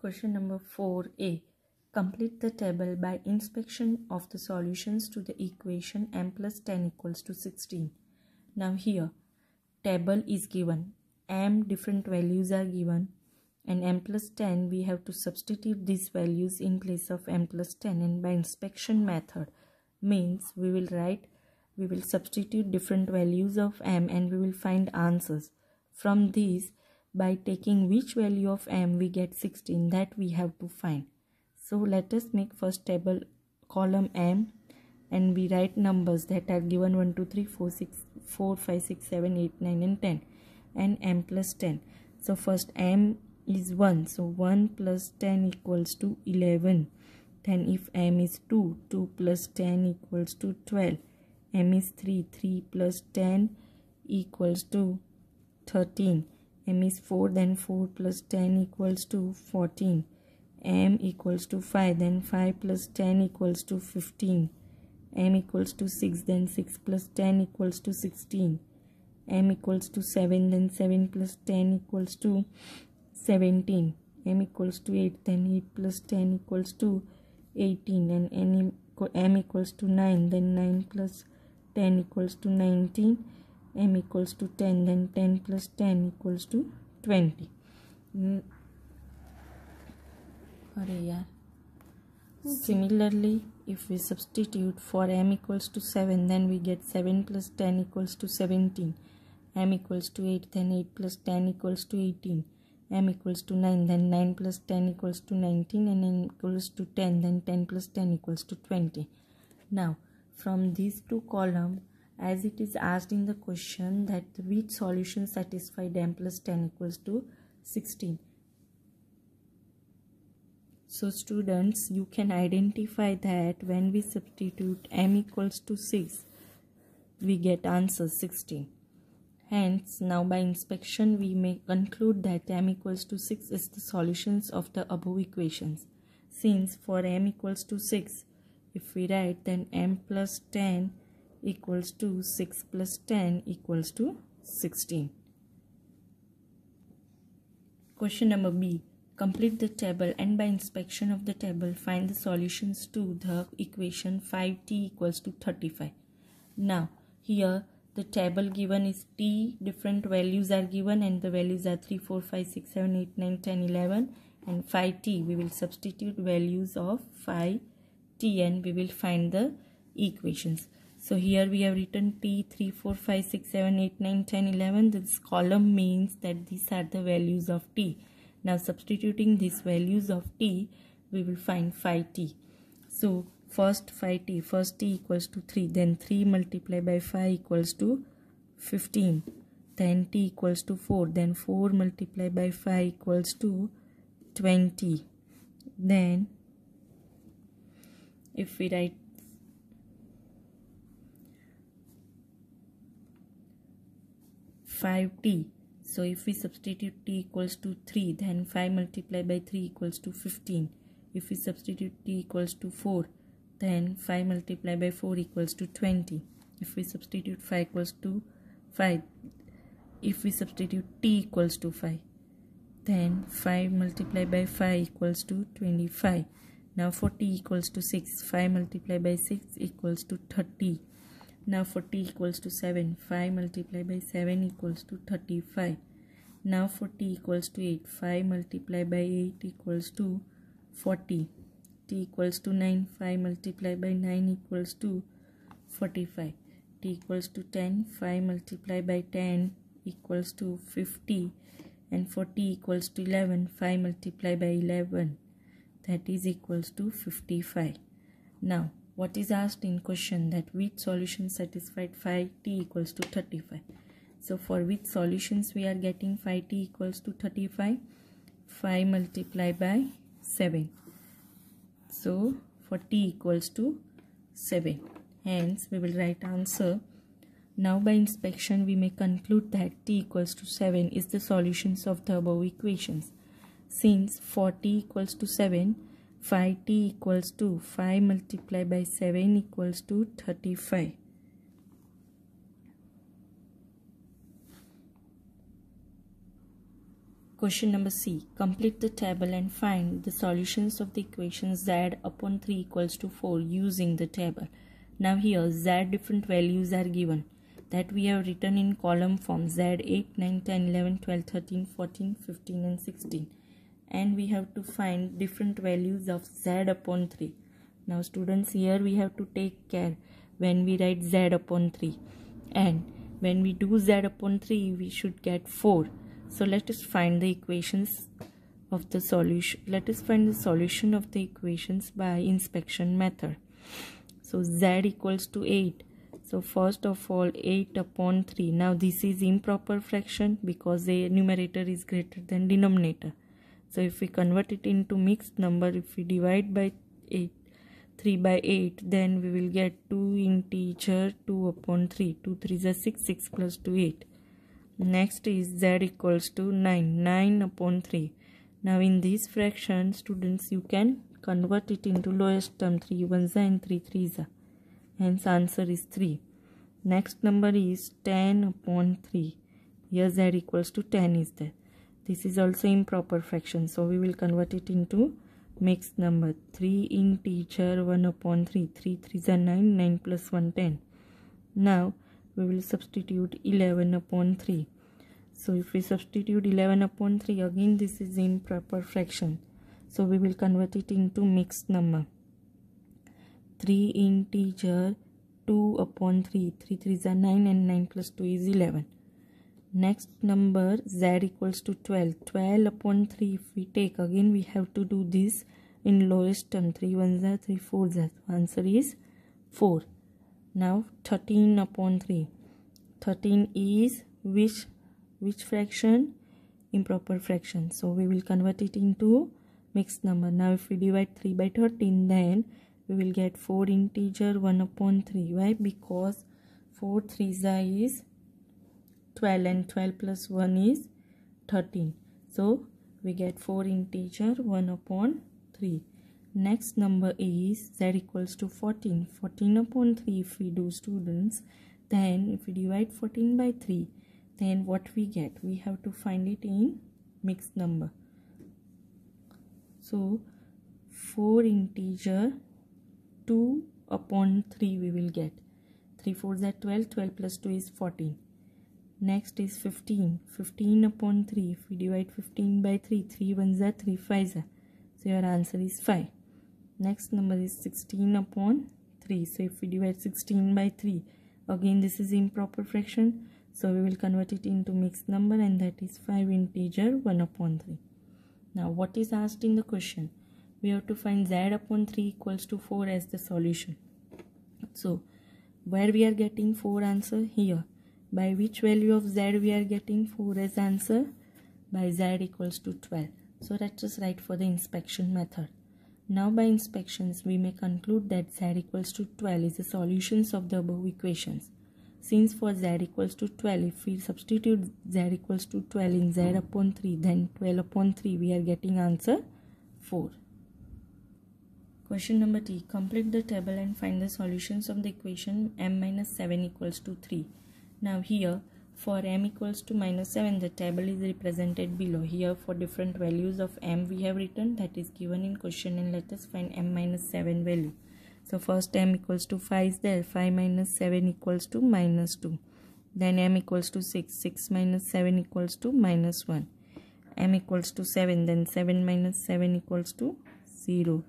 Question number 4a. Complete the table by inspection of the solutions to the equation m plus 10 equals to 16. Now here, table is given. M different values are given. And m plus 10, we have to substitute these values in place of m plus 10. And by inspection method means we will substitute different values of m and we will find answers. From these, by taking which value of m we get 16, that we have to find. So let us make first table column m and we write numbers that are given 1, 2, 3, 4, 6, 4, 5, 6, 7, 8, 9 and 10 and m plus 10. So first m is 1, so 1 plus 10 equals to 11. Then if m is 2, 2 plus 10 equals to 12. M is 3, 3 plus 10 equals to 13. M is 4, then 4 plus 10 equals to 14. M equals to 5, then 5 plus 10 equals to 15. M equals to 6, then 6 plus 10 equals to 16. M equals to 7, then 7 plus 10 equals to 17. M equals to 8, then 8 plus 10 equals to 18. And M equals to 9, then 9 plus 10 equals to 19. M equals to 10, then 10 plus 10 equals to 20. Similarly, if we substitute for m equals to 7, then we get 7 plus 10 equals to 17. M equals to 8, then 8 plus 10 equals to 18. M equals to 9, then 9 plus 10 equals to 19. And n equals to 10, then 10 plus 10 equals to 20. Now, from these two columns, as it is asked in the question that which solution satisfied m plus 10 equals to 16. So students, you can identify that when we substitute m equals to 6, we get answer 16. Hence, now by inspection we may conclude that m equals to 6 is the solutions of the above equations. Since for m equals to 6, if we write, then m plus 10 equals to 6 plus 10 equals to 16. Question number B. Complete the table and by inspection of the table find the solutions to the equation 5t equals to 35. Now here the table given is t, different values are given and the values are 3, 4, 5, 6, 7, 8, 9, 10, 11 and 5t. We will substitute values of 5t and we will find the equations. So here we have written t, 3, 4, 5, 6, 7, 8, 9, 10, 11. This column means that these are the values of t. Now substituting these values of t, we will find 5t. So first 5t, first t equals to 3, then 3 multiplied by 5 equals to 15. Then t equals to 4, then 4 multiplied by 5 equals to 20. Then if we write 5t, so if we substitute t equals to 3, then 5 multiplied by 3 equals to 15. If we substitute t equals to 4, then 5 multiplied by 4 equals to 20. If we substitute 5 equals to 5, if we substitute t equals to 5, then 5 multiplied by 5 equals to 25. Now for t equals to 6, 5 multiplied by 6 equals to 30. Now for t equals to 7, 5 multiplied by 7 equals to 35. Now for t equals to 8, 5 multiplied by 8 equals to 40. T equals to 9, 5 multiplied by 9 equals to 45. T equals to 10, 5 multiplied by 10 equals to 50. And for t equals to 11, 5 multiplied by 11, that is equals to 55. Now, what is asked in question that which solution satisfied 5t equals to 35. So for which solutions we are getting 5t equals to 35? 5 multiplied by 7. So for t equals to 7. Hence we will write answer. Now by inspection we may conclude that t equals to 7 is the solutions of the above equations. Since for t equals to 7, 5t equals to 5 multiplied by 7 equals to 35. Question number C. Complete the table and find the solutions of the equation z upon 3 equals to 4 using the table. Now here z different values are given that we have written in column form z 8, 9, 10, 11, 12, 13, 14, 15 and 16. And we have to find different values of z upon 3. Now students, here we have to take care when we write z upon 3. And when we do z upon 3, we should get 4. So let us find the equations of the solution. Let us find the solution of the equations by inspection method. So z equals to 8. So first of all 8 upon 3. Now this is improper fraction because the numerator is greater than denominator. So if we convert it into mixed number, if we divide by 3 by 8, then we will get 2 integer 2 upon 3. 2 3 is 6, 6 plus 2 8. Next is z equals to 9, 9 upon 3. Now in this fraction, students, you can convert it into lowest term, 3 1s and 3 3s. Hence answer is 3. Next number is 10 upon 3. Here z equals to 10 is there. This is also improper fraction, so we will convert it into mixed number. 3 integer 1 upon 3. 3 3s are 9, 9 plus 1 10. Now we will substitute 11 upon 3. So if we substitute 11 upon 3, again this is improper fraction. So we will convert it into mixed number. 3 integer 2 upon 3. 3 3s are 9 and 9 plus 2 is 11. Next number z equals to 12. 12 upon 3 if we take, again we have to do this in lowest term. 3 1s are 3 4s are. Answer is 4. Now 13 upon 3. 13 is which fraction? Improper fraction. So we will convert it into mixed number. Now if we divide 3 by 13, then we will get 4 integer 1 upon 3. Why? Because 4 3s is 12 and 12 plus 1 is 13. So we get 4 integer 1 upon 3. Next number is z equals to 14. 14 upon 3 if we do, students, then if we divide 14 by 3, then what we get? We have to find it in mixed number. So 4 integer 2 upon 3 we will get. 3 4s are 12. 12 plus 2 is 14. Next is 15. 15 upon 3. If we divide 15 by 3, 3 1s are 3 5s are. So your answer is 5. Next number is 16 upon 3. So if we divide 16 by 3, again this is improper fraction. So we will convert it into mixed number, and that is 5 integer 1 upon 3. Now what is asked in the question? We have to find z upon 3 equals to 4 as the solution. So where we are getting 4 answer? Here. By which value of z we are getting 4 as answer? By z equals to 12. So let us write for the inspection method. Now by inspections we may conclude that z equals to 12 is the solutions of the above equations. Since for z equals to 12, if we substitute z equals to 12 in z upon 3, then 12 upon 3 we are getting answer 4. Question number T. Complete the table and find the solutions of the equation m minus 7 equals to 3. Now here for m equals to minus 7, the table is represented below. Here for different values of m we have written, that is given in question, and let us find m minus 7 value. So first m equals to 5 is there. 5 minus 7 equals to minus 2. Then m equals to 6. 6 minus 7 equals to minus 1. M equals to 7. Then 7 minus 7 equals to 0.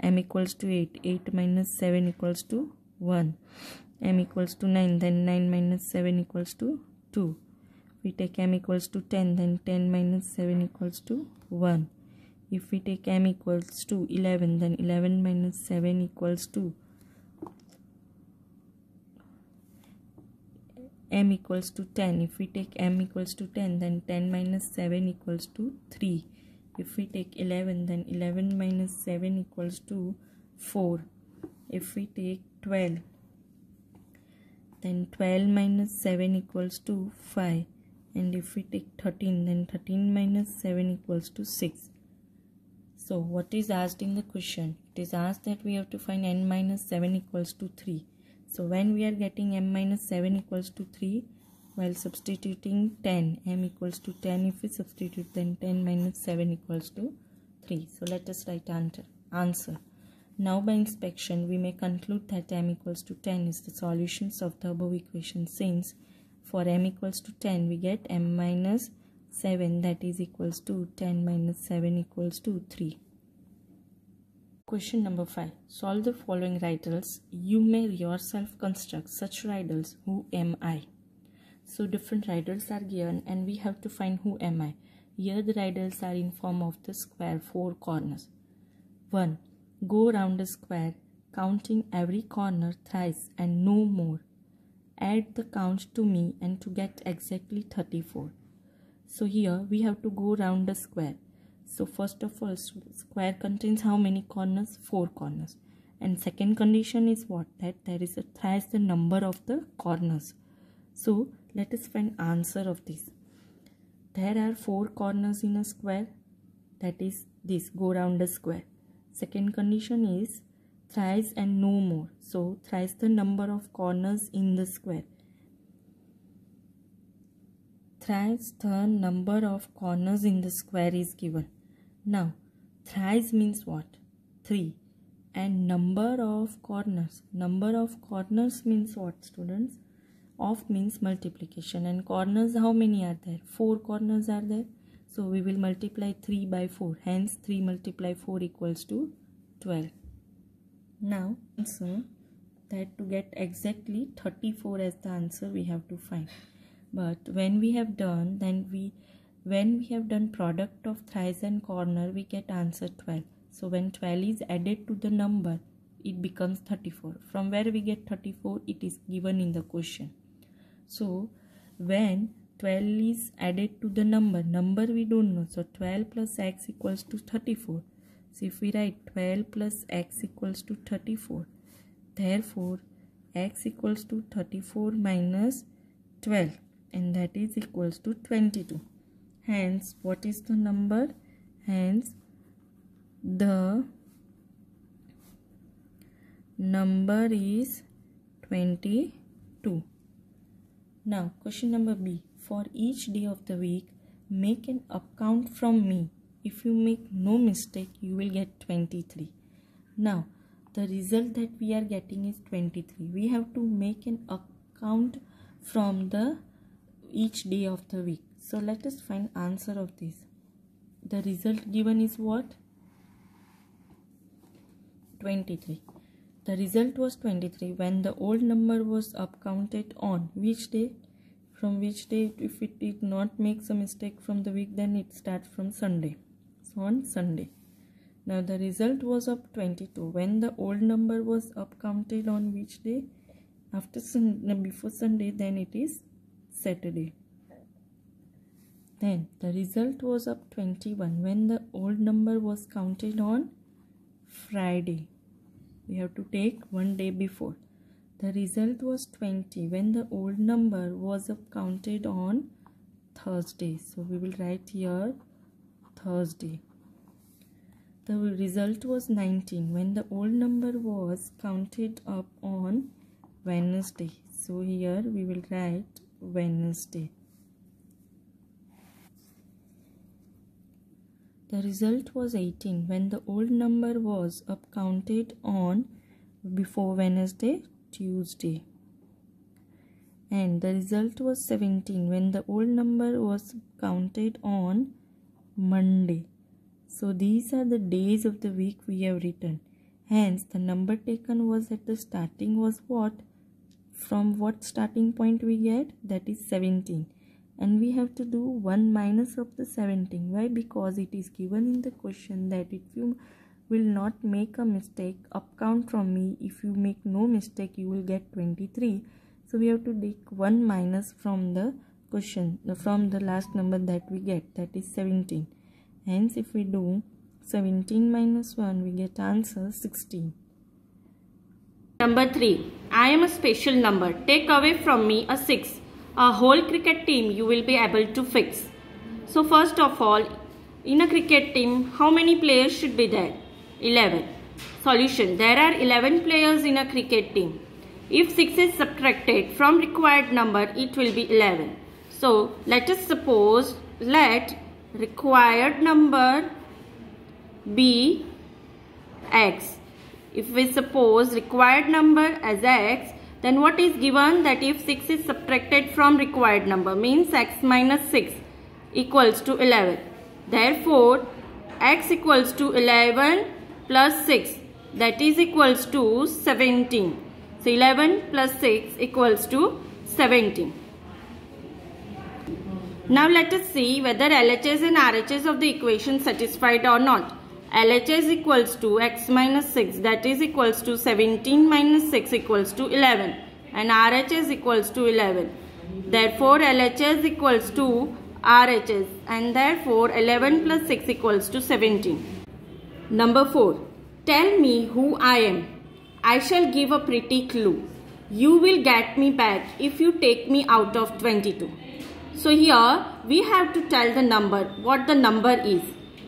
M equals to 8. 8 minus 7 equals to 1. M equals to 9. Then 9 minus 7 equals to 2. We take m equals to 10. Then 10 minus 7 equals to 1. If we take m equals to 11, then 11 minus 7 equals to m equals to 10. If we take m equals to 10, then 10 minus 7 equals to 3. If we take 11, then 11 minus 7 equals to 4. If we take 12, then 12 minus 7 equals to 5. And if we take 13, then 13 minus 7 equals to 6. So what is asked in the question? It is asked that we have to find n minus 7 equals to 3. So when we are getting m minus 7 equals to 3, while substituting 10, m equals to 10. If we substitute, then 10 minus 7 equals to 3. So let us write answer. Now by inspection, we may conclude that m equals to 10 is the solutions of the above equation, since for m equals to 10, we get m minus 7, that is equals to 10 minus 7 equals to 3. Question number 5. Solve the following riddles. You may yourself construct such riddles. Who am I? So different riddles are given and we have to find who am I. Here the riddles are in form of the square 4 corners. 1. Go round a square, counting every corner thrice and no more. Add the count to me and to get exactly 34. So here we have to go round a square. So first of all, square contains how many corners? 4 corners. And second condition is what? That there is a thrice the number of the corners. So let us find answer of this. There are 4 corners in a square. That is this, go round a square. Second condition is thrice and no more. So thrice the number of corners in the square. Thrice the number of corners in the square is given. Now, thrice means what? 3. And number of corners. Number of corners means what, students? Of means multiplication. And corners, how many are there? 4 corners are there. So, we will multiply 3 by 4. Hence, 3 multiply 4 equals to 12. Now, answer that to get exactly 34 as the answer we have to find. But when we have done, when we have done product of thrice and corner, we get answer 12. So when 12 is added to the number, it becomes 34. From where we get 34? It is given in the question. So when 12 is added to the number we don't know. So 12 plus x equals to 34. So if we write 12 plus x equals to 34, therefore x equals to 34 minus 12, and that is equals to 22. Hence, what is the number? Hence, the number is 22. Now, question number B. For each day of the week, make an up count from me. If you make no mistake, you will get 23. Now, the result that we are getting is 23. We have to make an up count from the each day of the week. So let us find answer of this. The result given is what? 23. The result was 23 when the old number was up counted on which day? From which day? If it did not make a mistake from the week, then it starts from Sunday. So on Sunday. Now the result was up 22 when the old number was up counted on which day? After Sunday, before Sunday, then it is Saturday. Then the result was up 21 when the old number was counted on Friday. We have to take one day before. The result was 20 when the old number was up counted on Thursday. So we will write here Thursday. The result was 19 when the old number was counted up on Wednesday. So here we will write Wednesday. The result was 18 when the old number was up counted on before Wednesday, Tuesday. And the result was 17 when the old number was counted on Monday. So these are the days of the week we have written. Hence the number taken was at the starting was what? From what starting point we get? That is 17. And we have to do 1 minus of the 17. Why? Because it is given in the question that if you will not make a mistake, up count from me. If you make no mistake, you will get 23. So we have to take 1 minus from the question, from the last number that we get, that is 17. Hence, if we do 17 minus 1, we get answer 16. Number 3. I am a special number. Take away from me a 6. A whole cricket team you will be able to fix. So first of all, in a cricket team, how many players should be there? 11. Solution. There are 11 players in a cricket team. If 6 is subtracted from required number, it will be 11. So let us suppose, let required number be x. If we suppose required number as x, then what is given? That if 6 is subtracted from required number, means x minus 6 equals to 11. Therefore, x equals to 11 plus 6, that is equals to 17. So 11 plus 6 equals to 17. Now let us see whether LHS and RHS of the equation satisfied or not. LHS equals to x minus 6, that is equals to 17 minus 6 equals to 11, and RHS equals to 11. Therefore LHS equals to RHS, and therefore 11 plus 6 equals to 17. Number 4. Tell me who I am. I shall give a pretty clue. You will get me back if you take me out of 22. So here we have to tell the number, what the number is.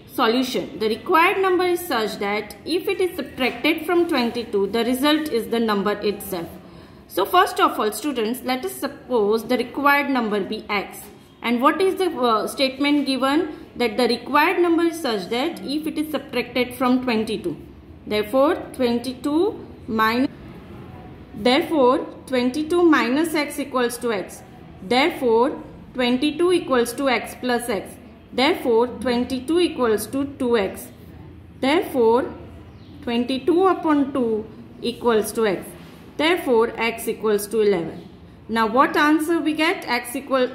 Solution. The required number is such that if it is subtracted from 22, the result is the number itself. So first of all, students, let us suppose the required number be x. And what is the statement given? That the required number is such that if it is subtracted from 22. Therefore 22 minus x equals to x. Therefore 22 equals to x plus x. Therefore 22 equals to 2x. Therefore 22 upon 2 equals to x. Therefore x equals to 11. Now what answer we get? X equals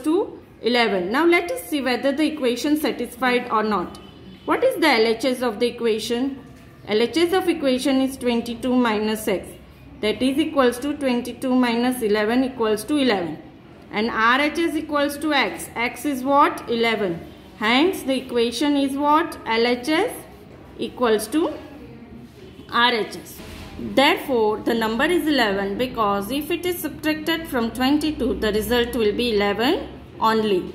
to 11. Now let us see whether the equation satisfied or not. What is the LHS of the equation? LHS of equation is 22 minus x. That is equals to 22 minus 11 equals to 11. And RHS equals to x. X is what? 11. Hence the equation is what? LHS equals to RHS. Therefore the number is 11 because if it is subtracted from 22, the result will be 11 only.